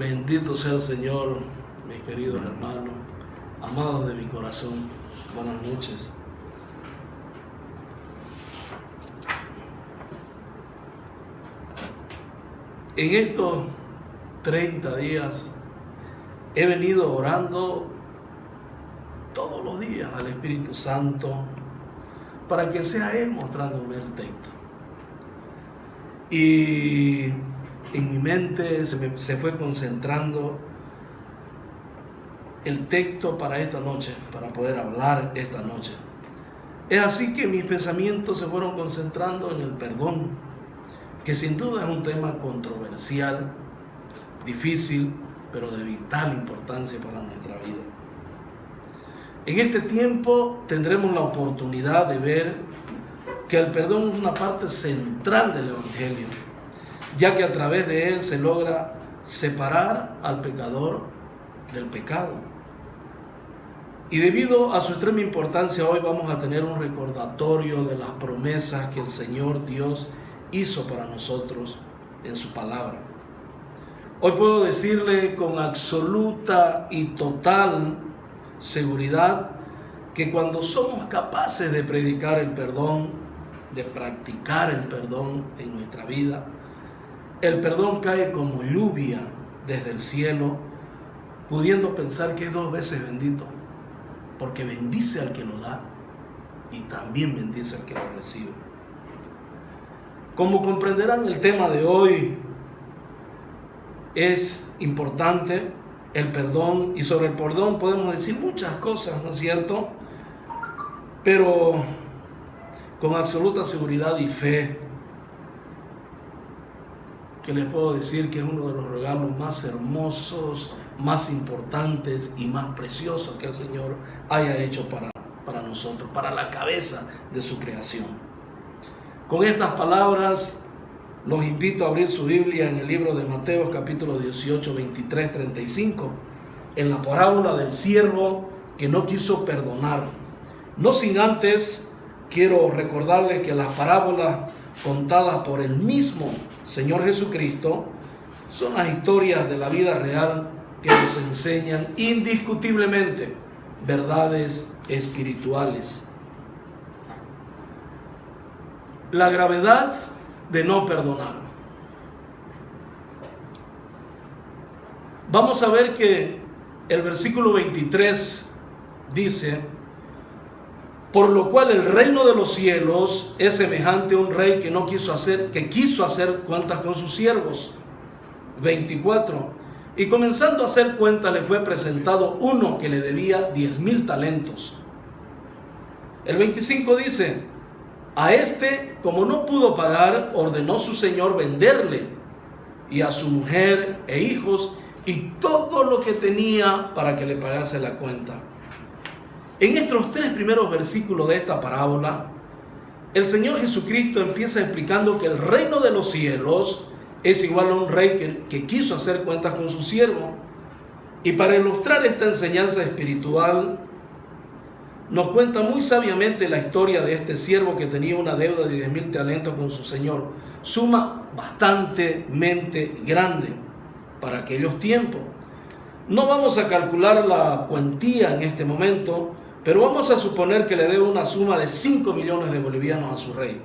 Bendito sea el Señor, mis queridos hermanos, amados de mi corazón. Buenas noches. En estos 30 días he venido orando todos los días al Espíritu Santo para que sea Él mostrándome el texto. Y en mi mente se fue concentrando el texto para esta noche, para poder hablar esta noche. Es así que mis pensamientos se fueron concentrando en el perdón, que sin duda es un tema controversial, difícil, pero de vital importancia para nuestra vida. En este tiempo tendremos la oportunidad de ver que el perdón es una parte central del Evangelio, ya que a través de él se logra separar al pecador del pecado. Y debido a su extrema importancia, hoy vamos a tener un recordatorio de las promesas que el Señor Dios hizo para nosotros en su palabra. Hoy puedo decirle con absoluta y total seguridad que cuando somos capaces de predicar el perdón, de practicar el perdón en nuestra vida, el perdón cae como lluvia desde el cielo, pudiendo pensar que es 2 veces bendito, porque bendice al que lo da y también bendice al que lo recibe. Como comprenderán, el tema de hoy es importante, el perdón, y sobre el perdón podemos decir muchas cosas, ¿no es cierto? Pero con absoluta seguridad y fe, que les puedo decir que es uno de los regalos más hermosos, más importantes y más preciosos que el Señor haya hecho para nosotros, para la cabeza de su creación. Con estas palabras los invito a abrir su Biblia en el libro de Mateo, capítulo 18, 23, 35, en la parábola del siervo que no quiso perdonar. No sin antes quiero recordarles que las parábolas contadas por el mismo Señor Jesucristo son las historias de la vida real que nos enseñan indiscutiblemente verdades espirituales. La gravedad de no perdonar. Vamos a ver que el versículo 23 dice: por lo cual el reino de los cielos es semejante a un rey que quiso hacer cuentas con sus siervos. 24. Y comenzando a hacer cuenta le fue presentado uno que le debía 10,000 talentos. El 25 dice: a este, como no pudo pagar, ordenó su señor venderle, y a su mujer e hijos, y todo lo que tenía, para que le pagase la cuenta. En estos 3 primeros versículos de esta parábola, el Señor Jesucristo empieza explicando que el reino de los cielos es igual a un rey que quiso hacer cuentas con su siervo. Y para ilustrar esta enseñanza espiritual, nos cuenta muy sabiamente la historia de este siervo que tenía una deuda de 10,000 talentos con su señor, suma bastante grande para aquellos tiempos. No vamos a calcular la cuantía en este momento, pero vamos a suponer que le debe una suma de 5 millones de bolivianos a su rey.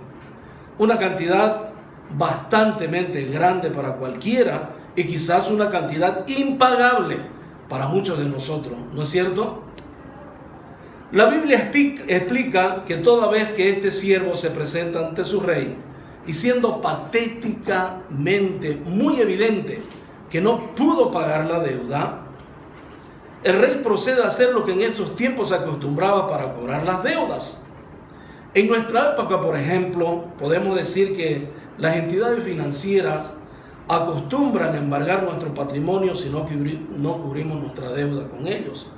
Una cantidad bastante grande para cualquiera y quizás una cantidad impagable para muchos de nosotros, ¿no es cierto? La Biblia explica que toda vez que este siervo se presenta ante su rey y siendo patéticamente muy evidente que no pudo pagar la deuda, el rey procede a hacer lo que en esos tiempos se acostumbraba para cobrar las deudas. En nuestra época, por ejemplo, podemos decir que las entidades financieras acostumbran a embargar nuestro patrimonio si no cubrimos nuestra deuda con ellos.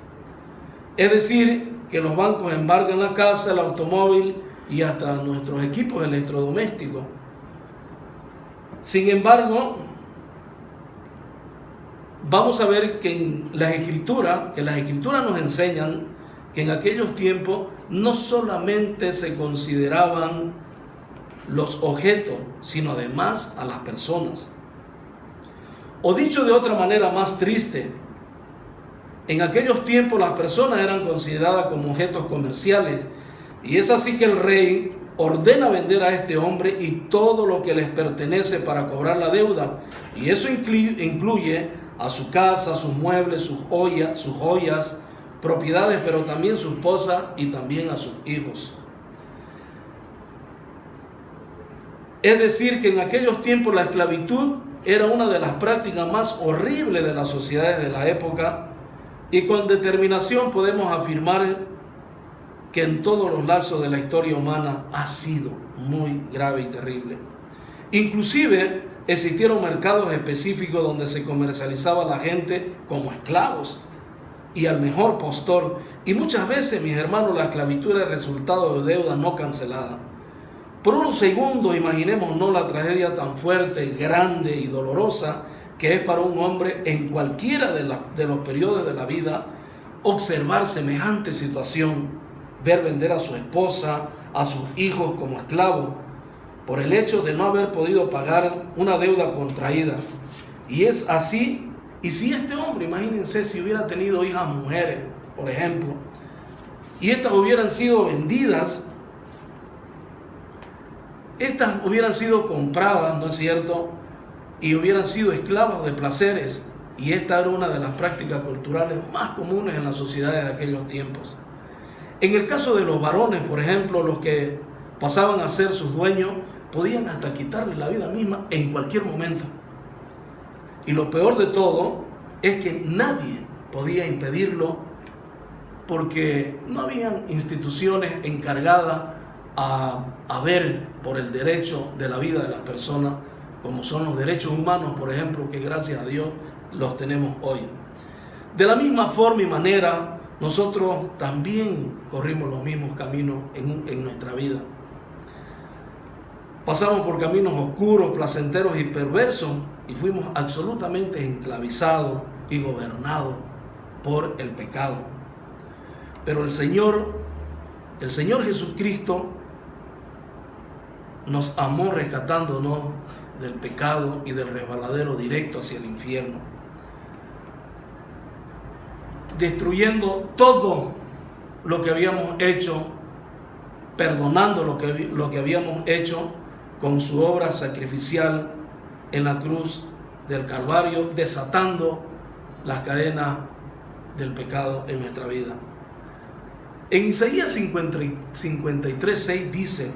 Es decir, que los bancos embargan la casa, el automóvil y hasta nuestros equipos electrodomésticos. Sin embargo, vamos a ver que las escrituras nos enseñan que en aquellos tiempos no solamente se consideraban los objetos, sino además a las personas. O dicho de otra manera más triste, en aquellos tiempos las personas eran consideradas como objetos comerciales, y es así que el rey ordena vender a este hombre y todo lo que les pertenece para cobrar la deuda, y eso incluye a su casa, sus muebles, sus joyas, propiedades, pero también su esposa y también a sus hijos. Es decir, que en aquellos tiempos la esclavitud era una de las prácticas más horribles de las sociedades de la época, y con determinación podemos afirmar que en todos los lapsos de la historia humana ha sido muy grave y terrible. Inclusive existieron mercados específicos donde se comercializaba a la gente como esclavos y al mejor postor, y muchas veces, mis hermanos, la esclavitud era el resultado de deuda no cancelada. Por unos segundos imaginémonos la tragedia tan fuerte, grande y dolorosa que es para un hombre en cualquiera de los periodos de la vida observar semejante situación, ver vender a su esposa, a sus hijos como esclavos, por el hecho de no haber podido pagar una deuda contraída. Y es así, y si este hombre, imagínense si hubiera tenido hijas mujeres, por ejemplo, y estas hubieran sido vendidas, estas hubieran sido compradas, ¿no es cierto?, y hubieran sido esclavos de placeres, y esta era una de las prácticas culturales más comunes en las sociedades de aquellos tiempos. En el caso de los varones, por ejemplo, los que pasaban a ser sus dueños, podían hasta quitarle la vida misma en cualquier momento. Y lo peor de todo es que nadie podía impedirlo, porque no habían instituciones encargadas a ver por el derecho de la vida de las personas, como son los derechos humanos, por ejemplo, que gracias a Dios los tenemos hoy. De la misma forma y manera, nosotros también corrimos los mismos caminos en nuestra vida. Pasamos por caminos oscuros, placenteros y perversos, y fuimos absolutamente esclavizados y gobernados por el pecado. Pero el Señor Jesucristo nos amó rescatándonos del pecado y del resbaladero directo hacia el infierno, destruyendo todo lo que habíamos hecho, perdonando lo que habíamos hecho con su obra sacrificial en la cruz del Calvario, desatando las cadenas del pecado en nuestra vida. En Isaías 53:6 dice: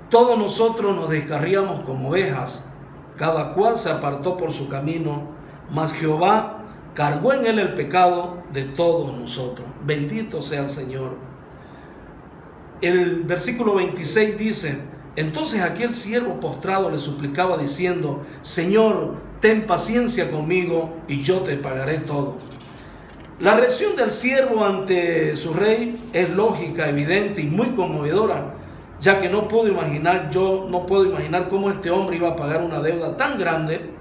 todos nosotros nos descarriamos como ovejas, cada cual se apartó por su camino, mas Jehová cargó en él el pecado de todos nosotros. Bendito sea el Señor. El versículo 26 dice: entonces aquel siervo postrado le suplicaba diciendo: Señor, ten paciencia conmigo y yo te pagaré todo. La reacción del siervo ante su rey es lógica, evidente y muy conmovedora, ya que no puedo imaginar cómo este hombre iba a pagar una deuda tan grande,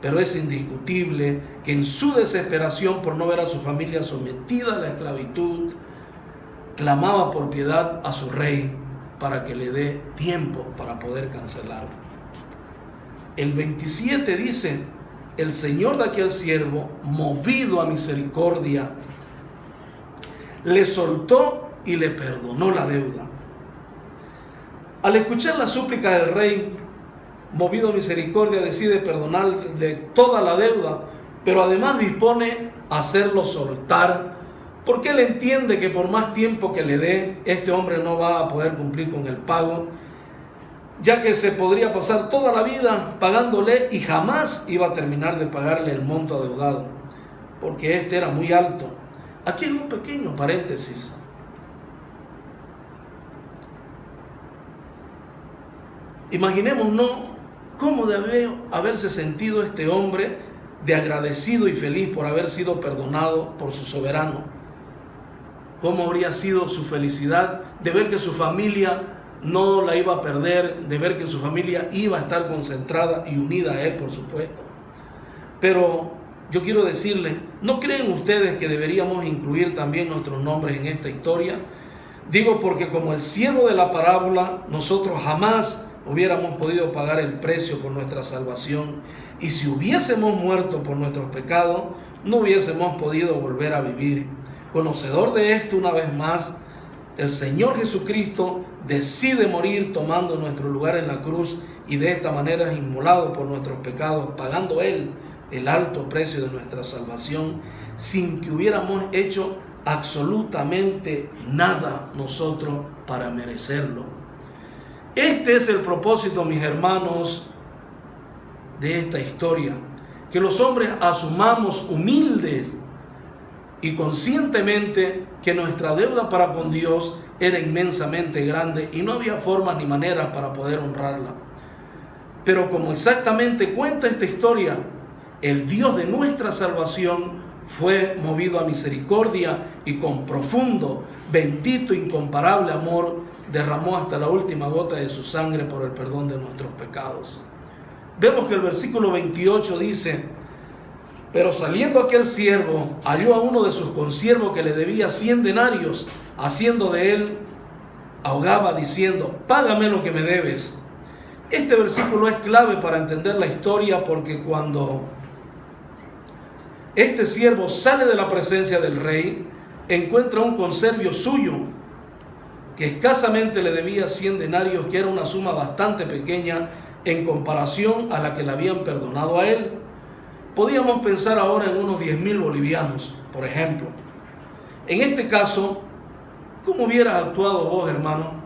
pero es indiscutible que en su desesperación por no ver a su familia sometida a la esclavitud, clamaba por piedad a su rey para que le dé tiempo para poder cancelarlo. El 27 dice: el Señor de aquel siervo, movido a misericordia, le soltó y le perdonó la deuda. Al escuchar la súplica del rey, movido a misericordia, decide perdonarle toda la deuda, pero además dispone a hacerlo soltar, porque él entiende que por más tiempo que le dé, este hombre no va a poder cumplir con el pago, ya que se podría pasar toda la vida pagándole y jamás iba a terminar de pagarle el monto adeudado, porque este era muy alto. Aquí hay un pequeño paréntesis. Imaginémonos cómo debe haberse sentido este hombre de agradecido y feliz por haber sido perdonado por su soberano. Cómo habría sido su felicidad de ver que su familia no la iba a perder, de ver que su familia iba a estar concentrada y unida a él, por supuesto. Pero yo quiero decirle, ¿no creen ustedes que deberíamos incluir también nuestros nombres en esta historia? Digo porque como el siervo de la parábola, nosotros jamás hubiéramos podido pagar el precio por nuestra salvación, y si hubiésemos muerto por nuestros pecados, no hubiésemos podido volver a vivir. Conocedor de esto, una vez más, el Señor Jesucristo decide morir tomando nuestro lugar en la cruz, y de esta manera es inmolado por nuestros pecados, pagando Él el alto precio de nuestra salvación, sin que hubiéramos hecho absolutamente nada nosotros para merecerlo. Este es el propósito, mis hermanos, de esta historia, que los hombres asumamos humildes y conscientemente que nuestra deuda para con Dios era inmensamente grande y no había forma ni manera para poder honrarla. Pero como exactamente cuenta esta historia, el Dios de nuestra salvación fue movido a misericordia y con profundo, bendito, incomparable amor derramó hasta la última gota de su sangre por el perdón de nuestros pecados. Vemos que el versículo 28 dice: pero saliendo aquel siervo, halló a uno de sus consiervos que le debía 100 denarios, haciendo de él, ahogaba diciendo: págame lo que me debes. Este versículo es clave para entender la historia, porque cuando este siervo sale de la presencia del rey, encuentra un conservio suyo que escasamente le debía 100 denarios, que era una suma bastante pequeña en comparación a la que le habían perdonado a él. Podíamos pensar ahora en unos 10.000 bolivianos, por ejemplo. En este caso, ¿cómo hubieras actuado vos, hermano?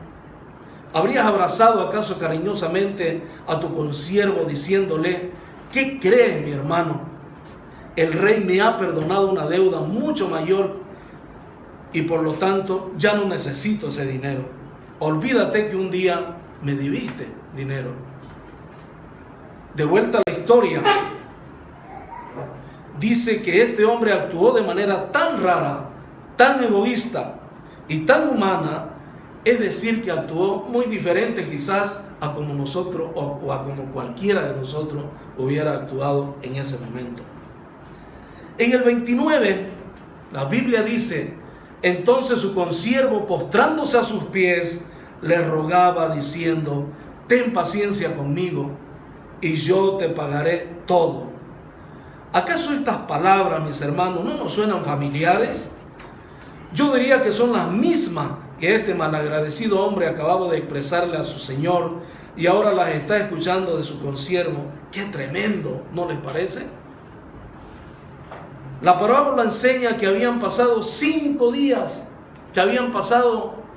¿Habrías abrazado acaso cariñosamente a tu consiervo diciéndole: ¿qué crees, mi hermano? El rey me ha perdonado una deuda mucho mayor y por lo tanto ya no necesito ese dinero. Olvídate que un día me debiste dinero. De vuelta a la historia, dice que este hombre actuó de manera tan rara, tan egoísta y tan humana, es decir, que actuó muy diferente quizás a como nosotros o a como cualquiera de nosotros hubiera actuado en ese momento. En el 29, la Biblia dice: entonces su consiervo, postrándose a sus pies, le rogaba diciendo: ten paciencia conmigo y yo te pagaré todo. ¿Acaso estas palabras, mis hermanos, no nos suenan familiares? Yo diría que son las mismas que este malagradecido hombre acababa de expresarle a su señor y ahora las está escuchando de su consiervo. ¡Qué tremendo! ¿No les parece? La parábola enseña que habían pasado 5 días,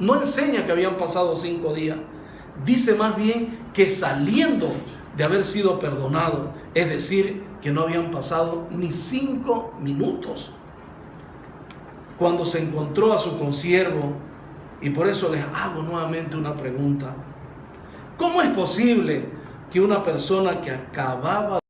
no enseña que habían pasado 5 días, dice más bien que saliendo de haber sido perdonado, es decir, que no habían pasado ni 5 minutos cuando se encontró a su consiervo. Y por eso les hago nuevamente una pregunta: ¿cómo es posible que una persona que acababa